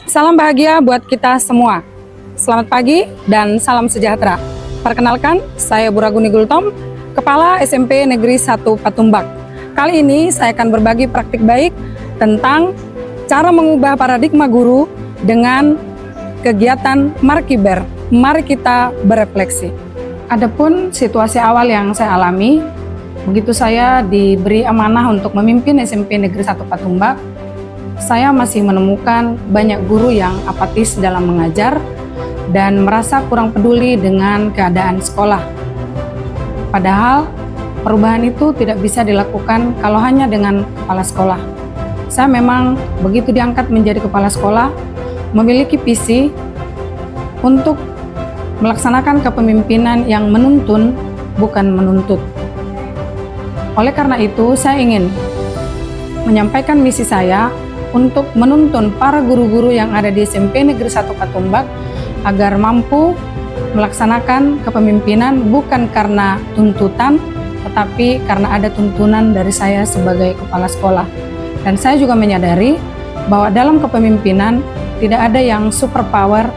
Salam bahagia buat kita semua. Selamat pagi dan salam sejahtera. Perkenalkan, saya Bu Raguni Gultom, Kepala SMP Negeri 1 Patumbak. Kali ini saya akan berbagi praktik baik tentang cara mengubah paradigma guru dengan kegiatan Markiber. Mari kita berefleksi. Adapun situasi awal yang saya alami, begitu saya diberi amanah untuk memimpin SMP Negeri 1 Patumbak, saya masih menemukan banyak guru yang apatis dalam mengajar dan merasa kurang peduli dengan keadaan sekolah. Padahal perubahan itu tidak bisa dilakukan kalau hanya dengan kepala sekolah. Saya memang begitu diangkat menjadi kepala sekolah, memiliki visi untuk melaksanakan kepemimpinan yang menuntun, bukan menuntut. Oleh karena itu, saya ingin menyampaikan misi saya untuk menuntun para guru-guru yang ada di SMP Negeri 1 Patumbak agar mampu melaksanakan kepemimpinan bukan karena tuntutan, tetapi karena ada tuntunan dari saya sebagai kepala sekolah. Dan saya juga menyadari bahwa dalam kepemimpinan tidak ada yang super power,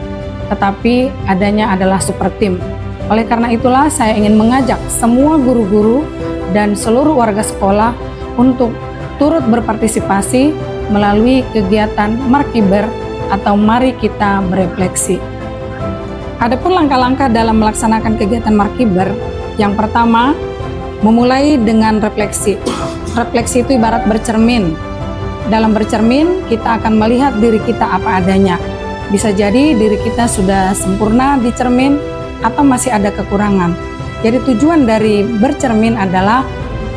tetapi adanya adalah super team. Oleh karena itulah saya ingin mengajak semua guru-guru dan seluruh warga sekolah untuk turut berpartisipasi melalui kegiatan Markiber atau Mari Kita Berefleksi. Adapun langkah-langkah dalam melaksanakan kegiatan Markiber, yang pertama, memulai dengan refleksi. Refleksi itu ibarat bercermin. Dalam bercermin, kita akan melihat diri kita apa adanya. Bisa jadi diri kita sudah sempurna di cermin atau masih ada kekurangan. Jadi tujuan dari bercermin adalah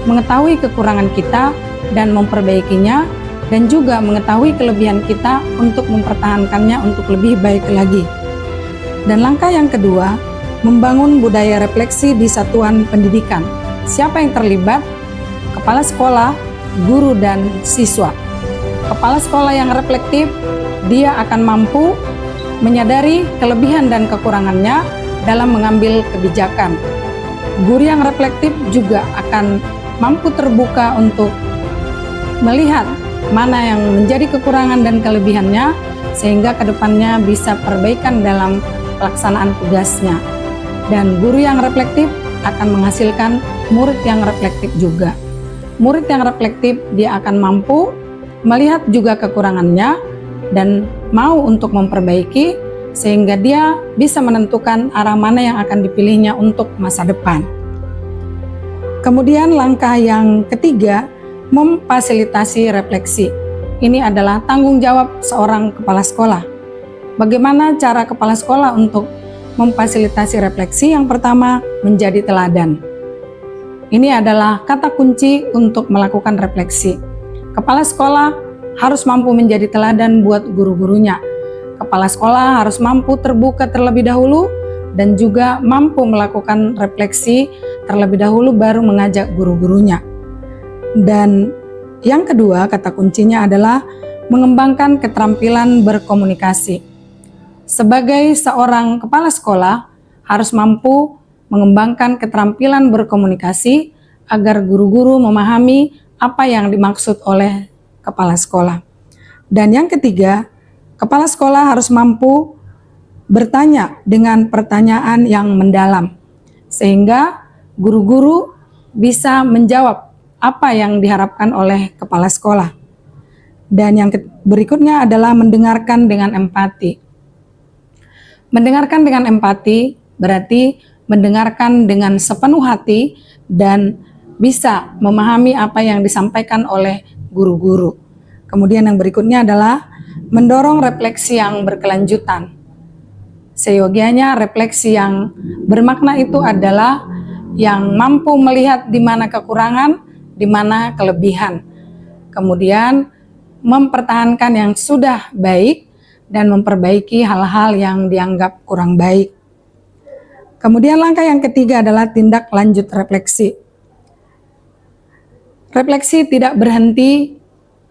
mengetahui kekurangan kita dan memperbaikinya, dan juga mengetahui kelebihan kita untuk mempertahankannya untuk lebih baik lagi. Dan langkah yang kedua, membangun budaya refleksi di satuan pendidikan. Siapa yang terlibat? Kepala sekolah, guru, dan siswa. Kepala sekolah yang reflektif, dia akan mampu menyadari kelebihan dan kekurangannya dalam mengambil kebijakan. Guru yang reflektif juga akan mampu terbuka untuk melihat mana yang menjadi kekurangan dan kelebihannya, sehingga kedepannya bisa perbaikan dalam pelaksanaan tugasnya. Dan guru yang reflektif akan menghasilkan murid yang reflektif juga. Murid yang reflektif dia akan mampu melihat juga kekurangannya dan mau untuk memperbaiki, sehingga dia bisa menentukan arah mana yang akan dipilihnya untuk masa depan. Kemudian langkah yang ketiga, memfasilitasi refleksi. Ini adalah tanggung jawab seorang kepala sekolah. Bagaimana cara kepala sekolah untuk memfasilitasi refleksi? Yang pertama, menjadi teladan. Ini adalah kata kunci untuk melakukan refleksi. Kepala sekolah harus mampu menjadi teladan buat guru-gurunya. Kepala sekolah harus mampu terbuka terlebih dahulu dan juga mampu melakukan refleksi terlebih dahulu baru mengajak guru-gurunya. Dan yang kedua, kata kuncinya adalah mengembangkan keterampilan berkomunikasi. Sebagai seorang kepala sekolah harus mampu mengembangkan keterampilan berkomunikasi agar guru-guru memahami apa yang dimaksud oleh kepala sekolah. Dan yang ketiga, kepala sekolah harus mampu bertanya dengan pertanyaan yang mendalam, sehingga guru-guru bisa menjawab apa yang diharapkan oleh kepala sekolah. Dan yang berikutnya adalah mendengarkan dengan empati. Mendengarkan dengan empati berarti mendengarkan dengan sepenuh hati dan bisa memahami apa yang disampaikan oleh guru-guru. Kemudian yang berikutnya adalah mendorong refleksi yang berkelanjutan. Seyogianya refleksi yang bermakna itu adalah yang mampu melihat di mana kekurangan, di mana kelebihan. Kemudian mempertahankan yang sudah baik dan memperbaiki hal-hal yang dianggap kurang baik. Kemudian langkah yang ketiga adalah tindak lanjut refleksi. Refleksi tidak berhenti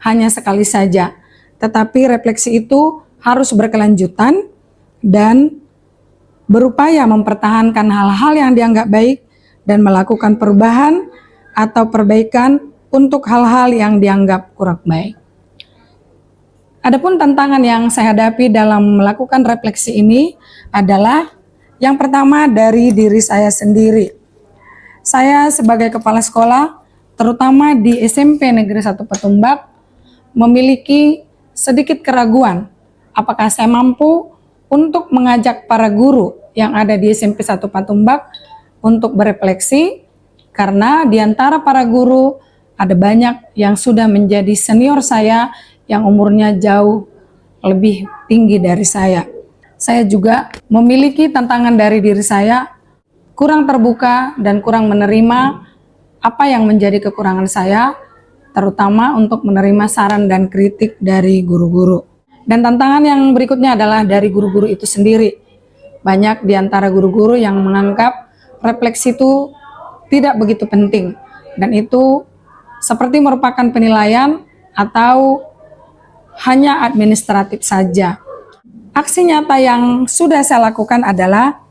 hanya sekali saja, tetapi refleksi itu harus berkelanjutan dan berupaya mempertahankan hal-hal yang dianggap baik dan melakukan perubahan atau perbaikan untuk hal-hal yang dianggap kurang baik. Adapun tantangan yang saya hadapi dalam melakukan refleksi ini adalah yang pertama dari diri saya sendiri. Saya sebagai kepala sekolah, terutama di SMP Negeri 1 Patumbak, memiliki sedikit keraguan apakah saya mampu untuk mengajak para guru yang ada di SMP 1 Patumbak untuk berefleksi, karena di antara para guru ada banyak yang sudah menjadi senior saya yang umurnya jauh lebih tinggi dari saya. Saya juga memiliki tantangan dari diri saya, kurang terbuka dan kurang menerima apa yang menjadi kekurangan saya, terutama untuk menerima saran dan kritik dari guru-guru. Dan tantangan yang berikutnya adalah dari guru-guru itu sendiri. Banyak di antara guru-guru yang menganggap refleksi itu tidak begitu penting, dan itu seperti merupakan penilaian atau hanya administratif saja. Aksi nyata yang sudah saya lakukan adalah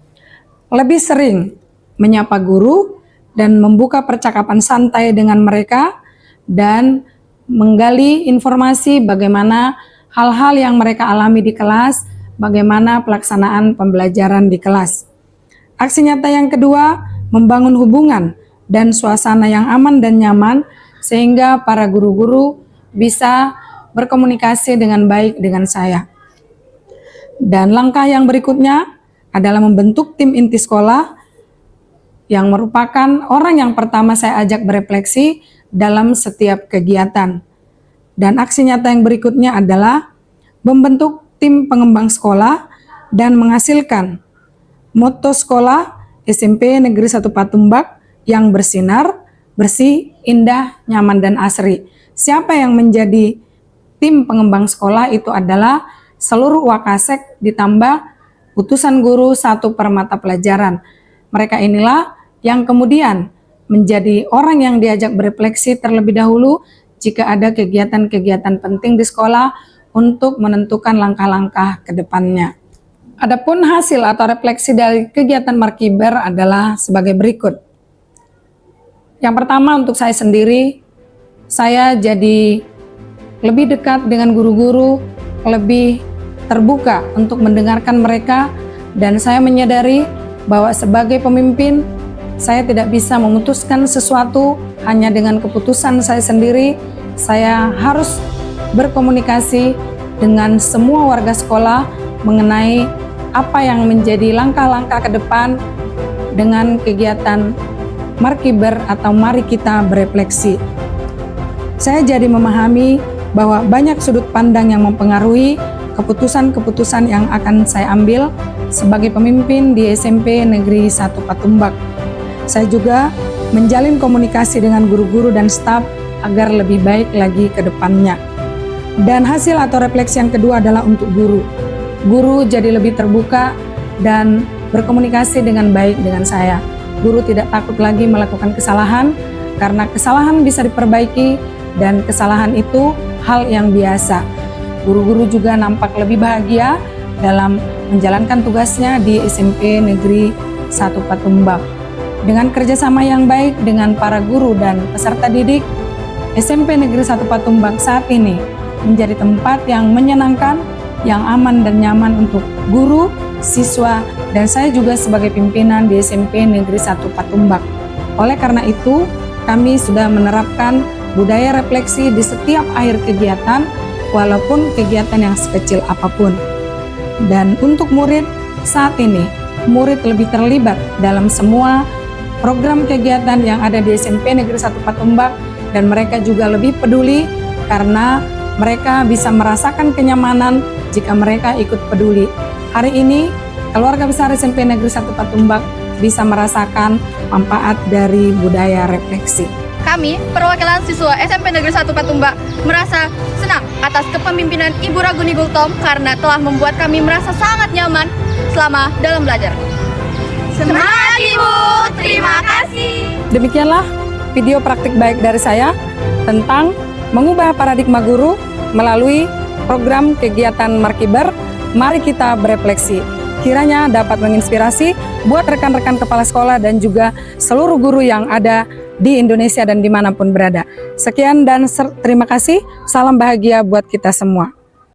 lebih sering menyapa guru dan membuka percakapan santai dengan mereka dan menggali informasi bagaimana hal-hal yang mereka alami di kelas, bagaimana pelaksanaan pembelajaran di kelas. Aksi nyata yang kedua, membangun hubungan dan suasana yang aman dan nyaman sehingga para guru-guru bisa berkomunikasi dengan baik dengan saya. Dan langkah yang berikutnya adalah membentuk tim inti sekolah yang merupakan orang yang pertama saya ajak berefleksi dalam setiap kegiatan. Dan aksi nyata yang berikutnya adalah membentuk tim pengembang sekolah dan menghasilkan moto sekolah SMP Negeri 1 Patumbak yang bersinar, bersih, indah, nyaman, dan asri. Siapa yang menjadi tim pengembang sekolah itu adalah seluruh wakasek ditambah utusan guru 1 per mata pelajaran. Mereka inilah yang kemudian menjadi orang yang diajak berefleksi terlebih dahulu jika ada kegiatan-kegiatan penting di sekolah untuk menentukan langkah-langkah ke depannya. Adapun hasil atau refleksi dari kegiatan Markiber adalah sebagai berikut. Yang pertama, untuk saya sendiri, saya jadi lebih dekat dengan guru-guru, lebih terbuka untuk mendengarkan mereka, dan saya menyadari bahwa sebagai pemimpin, saya tidak bisa memutuskan sesuatu hanya dengan keputusan saya sendiri. Saya harus berkomunikasi dengan semua warga sekolah mengenai apa yang menjadi langkah-langkah ke depan dengan kegiatan Markiber atau Mari Kita Berefleksi. Saya jadi memahami bahwa banyak sudut pandang yang mempengaruhi keputusan-keputusan yang akan saya ambil sebagai pemimpin di SMP Negeri 1 Patumbak. Saya juga menjalin komunikasi dengan guru-guru dan staf agar lebih baik lagi ke depannya. Dan hasil atau refleksi yang kedua adalah untuk guru. Guru jadi lebih terbuka dan berkomunikasi dengan baik dengan saya. Guru tidak takut lagi melakukan kesalahan karena kesalahan bisa diperbaiki dan kesalahan itu hal yang biasa. Guru-guru juga nampak lebih bahagia dalam menjalankan tugasnya di SMP Negeri 1 Patumbak. Dengan kerjasama yang baik dengan para guru dan peserta didik, SMP Negeri 1 Patumbak saat ini menjadi tempat yang menyenangkan, yang aman dan nyaman untuk guru, siswa, dan saya juga sebagai pimpinan di SMP Negeri 1 Patumbak. Oleh karena itu, kami sudah menerapkan budaya refleksi di setiap akhir kegiatan, walaupun kegiatan yang sekecil apapun. Dan untuk murid, saat ini, murid lebih terlibat dalam semua program kegiatan yang ada di SMP Negeri 1 Patumbak, dan mereka juga lebih peduli karena mereka bisa merasakan kenyamanan jika mereka ikut peduli. Hari ini, keluarga besar SMP Negeri 1 Patumbak bisa merasakan manfaat dari budaya refleksi. Kami, perwakilan siswa SMP Negeri 1 Patumbak, merasa senang atas kepemimpinan Ibu Raguni Gultom karena telah membuat kami merasa sangat nyaman selama dalam belajar. Semangat Ibu, terima kasih. Demikianlah video praktik baik dari saya tentang mengubah paradigma guru melalui program kegiatan Markiber, Mari Kita Berefleksi. Kiranya dapat menginspirasi buat rekan-rekan kepala sekolah dan juga seluruh guru yang ada di Indonesia dan dimanapun berada. Sekian dan terima kasih, salam bahagia buat kita semua.